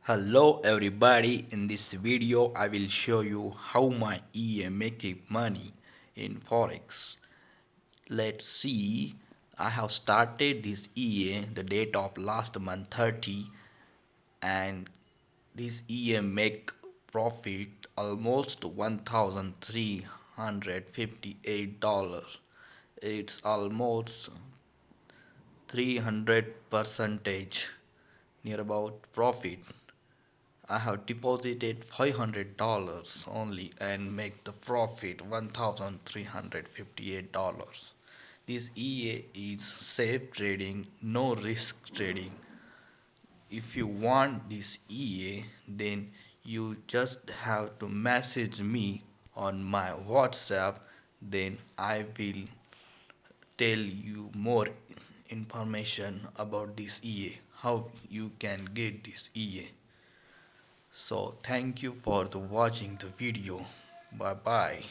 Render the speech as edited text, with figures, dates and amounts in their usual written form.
Hello everybody, in this video I will show you how my EA making money in Forex. Let's see, I have started this EA the date of last month 30, and this EA make profit almost $1,358. It's almost 300 percentage near about profit. I have deposited $500 only and make the profit $1,358. This EA is safe trading, no risk trading. If you want this EA, then you just have to message me on my WhatsApp, then I will tell you more information about this EA, how you can get this EA. So thank you for watching the video. Bye bye.